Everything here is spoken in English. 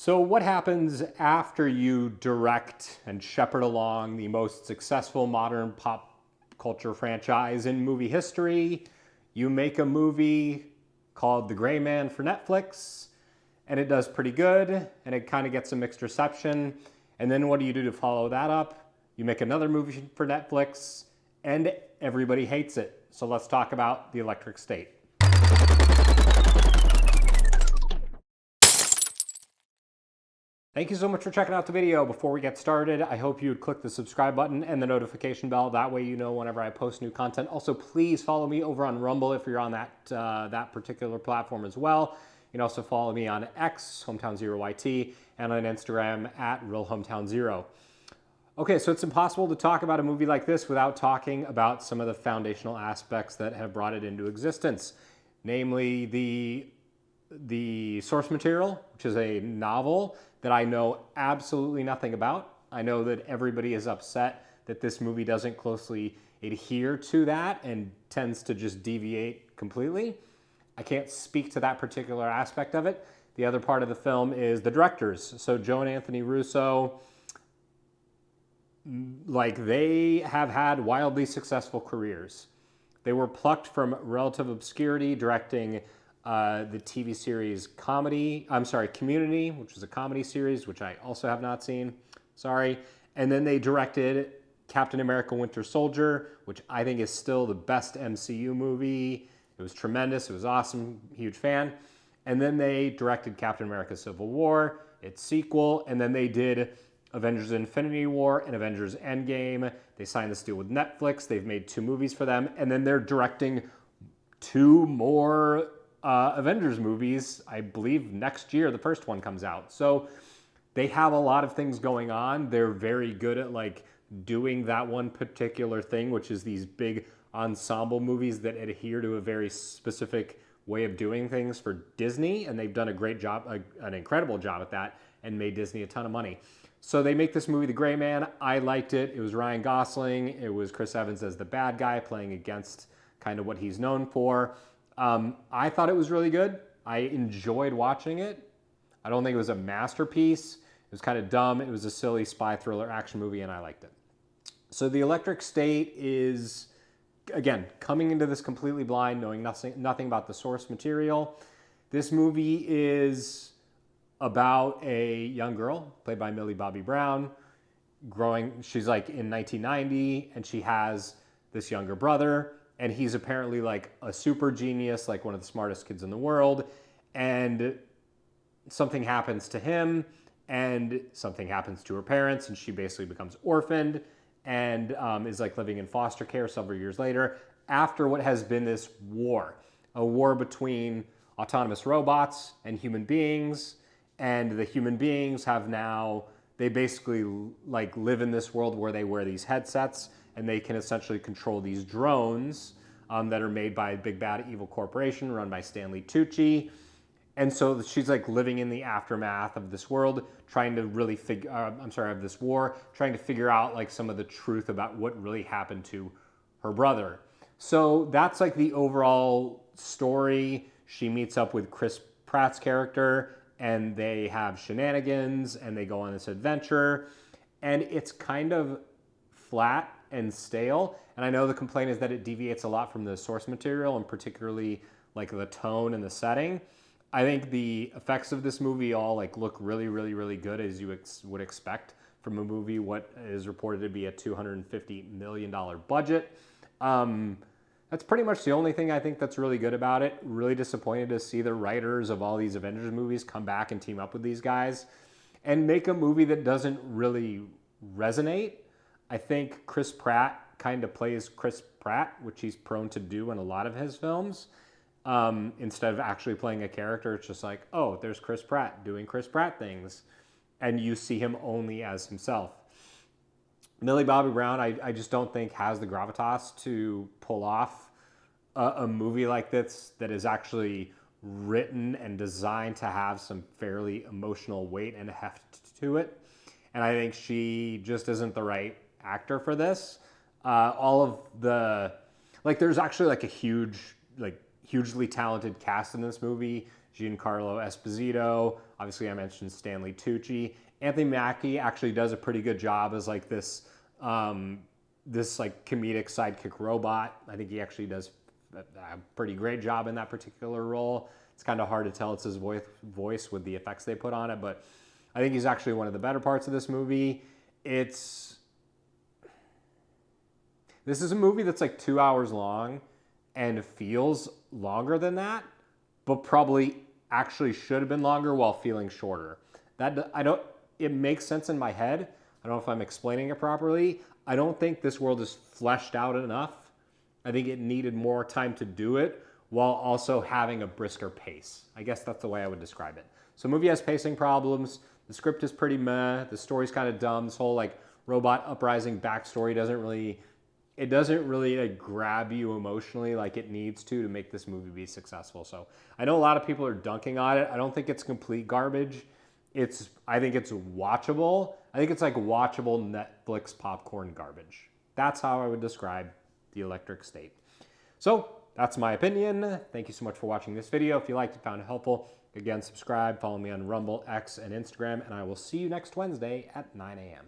So what happens after you direct and shepherd along the most successful modern pop culture franchise in movie history? You make a movie called The Gray Man for Netflix, and it does pretty good, and it kind of gets a mixed reception. And then what do you do to follow that up? You make another movie for Netflix, and everybody hates it. So let's talk about The Electric State. Thank you so much for checking out the video. Before we get started, I hope you would click the subscribe button and the notification bell. That way you know whenever I post new content. Also, please follow me over on Rumble if you're on that particular platform as well. You can also follow me on X, Hometown0YT, and on Instagram at RealHometown0. Okay, so it's impossible to talk about a movie like this without talking about some of the foundational aspects that have brought it into existence. Namely, the source material, which is a novel that I know absolutely nothing about. I know that everybody is upset that this movie doesn't closely adhere to that and tends to just deviate completely. I can't speak to that particular aspect of it. The other part of the film is the directors. So Joe and Anthony Russo, they have had wildly successful careers. They were plucked from relative obscurity directing the TV series Community, which was a comedy series, which I also have not seen. Sorry. And then they directed Captain America Winter Soldier, which I think is still the best MCU movie. It was tremendous. It was awesome. Huge fan. And then they directed Captain America Civil War, its sequel. And then they did Avengers Infinity War and Avengers Endgame. They signed this deal with Netflix. They've made 2 movies for them. And then they're directing 2 more Avengers movies. I believe next year the first one comes out. So they have a lot of things going on. They're very good at doing that one particular thing, which is these big ensemble movies that adhere to a very specific way of doing things for Disney. And they've done a great job, an incredible job at that, and made Disney a ton of money. So they make this movie, The Gray Man. I liked it. It was Ryan Gosling. It was Chris Evans as the bad guy playing against kind of what he's known for. I thought it was really good. I enjoyed watching it. I don't think it was a masterpiece. It was kind of dumb. It was a silly spy thriller action movie, and I liked it. So The Electric State is, again, coming into this completely blind, knowing nothing about the source material. This movie is about a young girl played by Millie Bobby Brown growing. She's in 1990, and she has this younger brother. And he's apparently a super genius, one of the smartest kids in the world. And something happens to him, and something happens to her parents, and she basically becomes orphaned and is living in foster care several years later after what has been this war, a war between autonomous robots and human beings. And the human beings have now, they basically live in this world where they wear these headsets, and they can essentially control these drones that are made by a big bad evil corporation run by Stanley Tucci. And so she's living in the aftermath of this world, trying to really of this war, trying to figure out some of the truth about what really happened to her brother. So that's the overall story. She meets up with Chris Pratt's character, and they have shenanigans, and they go on this adventure. And it's kind of flat and stale. And I know the complaint is that it deviates a lot from the source material, and particularly the tone and the setting. I think the effects of this movie all look really, really, really good, as you would expect from a movie what is reported to be a $250 million budget. That's pretty much the only thing I think that's really good about it. Really disappointed to see the writers of all these Avengers movies come back and team up with these guys and make a movie that doesn't really resonate. I think Chris Pratt kind of plays Chris Pratt, which he's prone to do in a lot of his films. Instead of actually playing a character, it's just oh, there's Chris Pratt doing Chris Pratt things. And you see him only as himself. Millie Bobby Brown, I just don't think has the gravitas to pull off a movie like this that is actually written and designed to have some fairly emotional weight and heft to it. And I think she just isn't the right actor for this. All of the, there's actually a huge, hugely talented cast in this movie. Giancarlo Esposito. Obviously, I mentioned Stanley Tucci. Anthony Mackie actually does a pretty good job as like this like comedic sidekick robot. I think he actually does a pretty great job in that particular role. It's kind of hard to tell it's his voice with the effects they put on it, but I think he's actually one of the better parts of this movie. This is a movie that's like 2 hours long and feels longer than that, but probably actually should have been longer while feeling shorter. It makes sense in my head. I don't know if I'm explaining it properly. I don't think this world is fleshed out enough. I think it needed more time to do it while also having a brisker pace. I guess that's the way I would describe it. So the movie has pacing problems. The script is pretty meh. The story's kind of dumb. This whole like robot uprising backstory doesn't really like, grab you emotionally like it needs to make this movie be successful. So I know a lot of people are dunking on it. I don't think it's complete garbage. I think it's watchable. I think it's like watchable Netflix popcorn garbage. That's how I would describe The Electric State. So that's my opinion. Thank you so much for watching this video. If you liked it, found it helpful, again, subscribe, follow me on Rumble, X, and Instagram, and I will see you next Wednesday at 9 a.m.